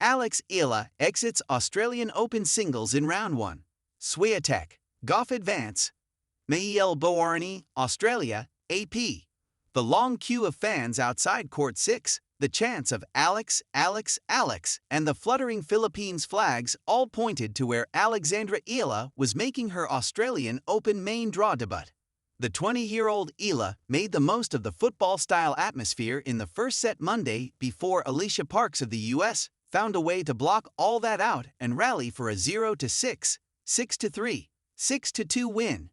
Alexandra Eala exits Australian Open singles in round 1. Swiatek, Gauff advance. MELBOURNE, Australia, AP. The long queue of fans outside Court 6, the chants of Alex, Alex, Alex, and the fluttering Philippines flags all pointed to where Alexandra Eala was making her Australian Open main draw debut. The 20-year-old Eala made the most of the football-style atmosphere in the first set Monday before Alycia Parks of the US found a way to block all that out and rally for a 0-6, 6-3, 6-2 win.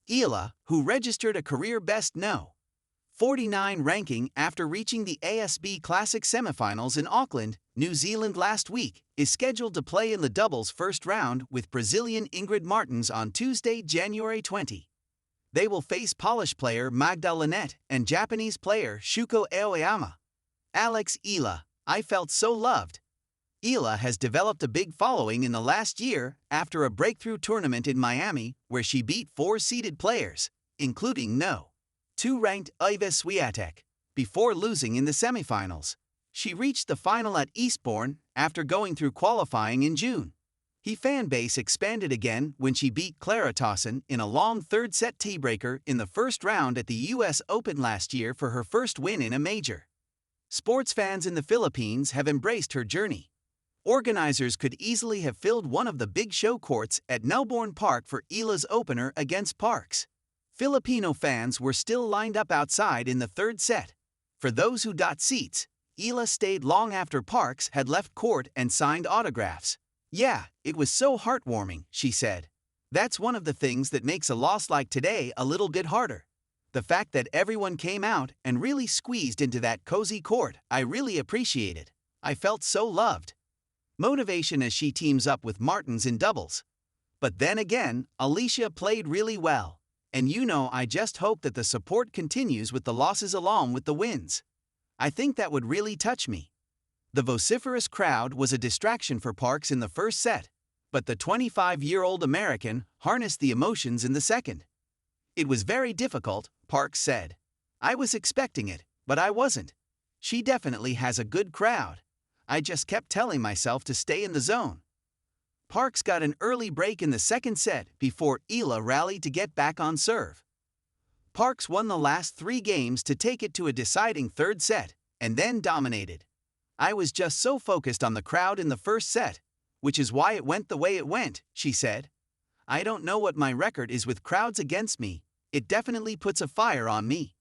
Eala, who registered a career-best No. 49 ranking after reaching the ASB Classic semifinals in Auckland, New Zealand last week, is scheduled to play in the doubles first round with Brazilian Ingrid Martins on Tuesday, January 20. They will face Polish player Magda Linette and Japanese player Shuko Aoyama. Alexandra Eala, I felt so loved. Eala has developed a big following in the last year after a breakthrough tournament in Miami where she beat 4-seeded players, including No. 2 ranked Iva Swiatek, before losing in the semifinals. She reached the final at Eastbourne after going through qualifying in June. Her fan base expanded again when she beat Clara Towson in a long third-set tiebreaker in the first round at the US Open last year for her first win in a major. Sports fans in the Philippines have embraced her journey. Organizers could easily have filled one of the big show courts at Melbourne Park for Eala's opener against Parks. Filipino fans were still lined up outside in the third set. For those who got seats, Eala stayed long after Parks had left court and signed autographs. "Yeah, it was so heartwarming," she said. "That's one of the things that makes a loss like today a little bit harder. The fact that everyone came out and really squeezed into that cozy court, I really appreciate it. I felt so loved." Motivation as she teams up with Martins in doubles. But then again, Alycia played really well. And I just hope that the support continues with the losses along with the wins. I think that would really touch me. The vociferous crowd was a distraction for Parks in the first set, but the 25-year-old American harnessed the emotions in the second. "It was very difficult," Parks said. "I was expecting it, but I wasn't. She definitely has a good crowd. I just kept telling myself to stay in the zone." Parks got an early break in the second set before Eala rallied to get back on serve. Parks won the last 3 games to take it to a deciding third set, and then dominated. "I was just so focused on the crowd in the first set, which is why it went the way it went," she said. "I don't know what my record is with crowds against me. It definitely puts a fire on me."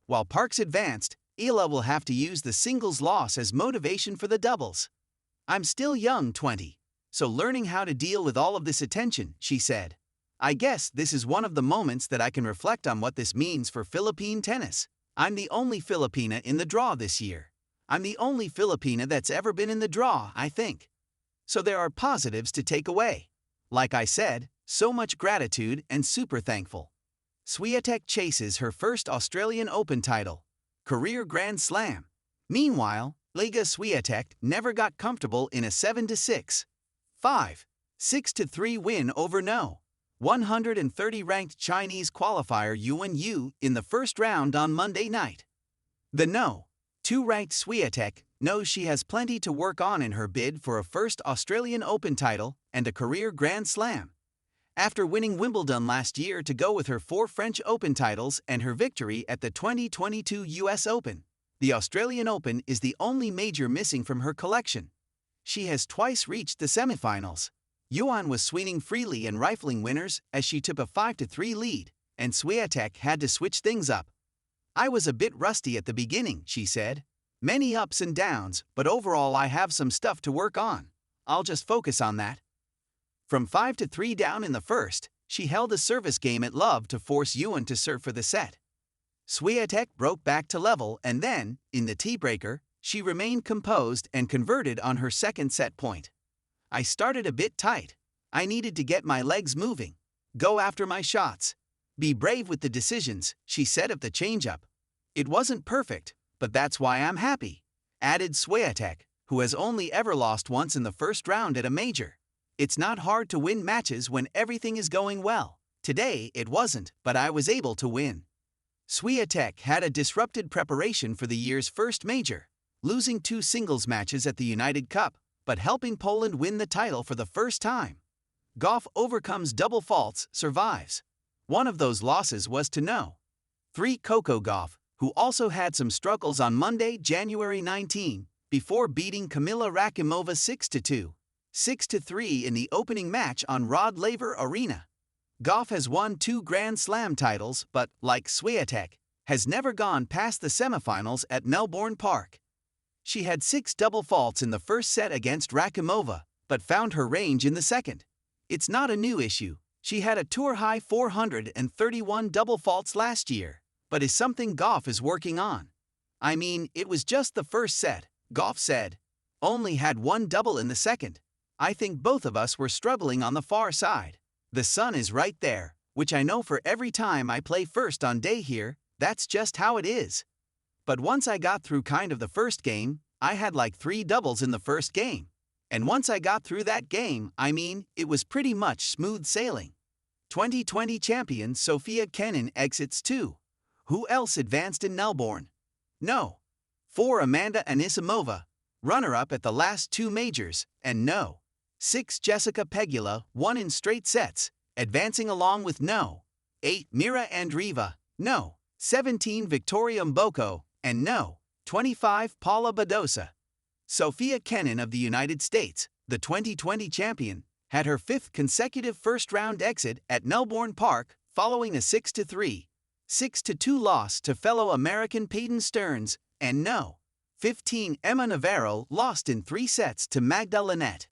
While Parks advanced, Eala will have to use the singles loss as motivation for the doubles. "I'm still young, 20. So learning how to deal with all of this attention," she said. "I guess this is one of the moments that I can reflect on what this means for Philippine tennis. I'm the only Filipina in the draw this year. I'm the only Filipina that's ever been in the draw, I think. So there are positives to take away. Like I said, so much gratitude and super thankful." Swiatek chases her first Australian Open title. Career Grand Slam. Meanwhile, Alycia Swiatek never got comfortable in a 7-6, 5, 6-3 win over No. 130 ranked Chinese qualifier Yuan Yu in the first round on Monday night. The No. 2 ranked Swiatek knows she has plenty to work on in her bid for a first Australian Open title and a career Grand Slam. After winning Wimbledon last year to go with her 4 French Open titles and her victory at the 2022 US Open, the Australian Open is the only major missing from her collection. She has twice reached the semifinals. Yuan was swinging freely and rifling winners as she took a 5-3 lead, and Swiatek had to switch things up. "I was a bit rusty at the beginning," she said. "Many ups and downs, but overall I have some stuff to work on. I'll just focus on that." From 5-3 down in the first, she held a service game at love to force Yuan to serve for the set. Swiatek broke back to level and then, in the tiebreaker, she remained composed and converted on her second set point. "I started a bit tight. I needed to get my legs moving, go after my shots, be brave with the decisions," she said of the changeup. "It wasn't perfect, but that's why I'm happy," added Swiatek, who has only ever lost once in the first round at a major. "It's not hard to win matches when everything is going well. Today it wasn't, but I was able to win." Swiatek had a disrupted preparation for the year's first major, losing 2 singles matches at the United Cup, but helping Poland win the title for the first time. Gauff overcomes double faults, survives. One of those losses was to No. 3 Coco Gauff, who also had some struggles on Monday, January 19, before beating Kamila Rakimova 6-2, 6-3 in the opening match on Rod Laver Arena. Gauff has won 2 Grand Slam titles but, like Swiatek, has never gone past the semifinals at Melbourne Park. She had 6 double faults in the first set against Rakimova, but found her range in the second. It's not a new issue. She had a tour-high 431 double faults last year, but is something Gauff is working on. I mean, it was just the first set, Gauff said. Only had 1 double in the second. I think both of us were struggling on the far side. The sun is right there, which I know for every time I play first on day here, that's just how it is. But once I got through kind of the first game, I had like 3 doubles in the first game. And once I got through that game, I mean, it was pretty much smooth sailing. 2020 champion Sofia Kenin exits too. Who else advanced in Melbourne? No. 4 Amanda Anisimova, runner-up at the last 2 majors, and No. 6 Jessica Pegula won in straight sets, advancing along with No. 8 Mira Andreeva, No. 17 Victoria Mboko, and No. 25 Paula Badosa. Sofia Kenin of the United States, the 2020 champion, had her 5th consecutive first-round exit at Melbourne Park following a 6-3, 6-2 loss to fellow American Peyton Stearns, and No. 15 Emma Navarro lost in 3 sets to Magda Linette.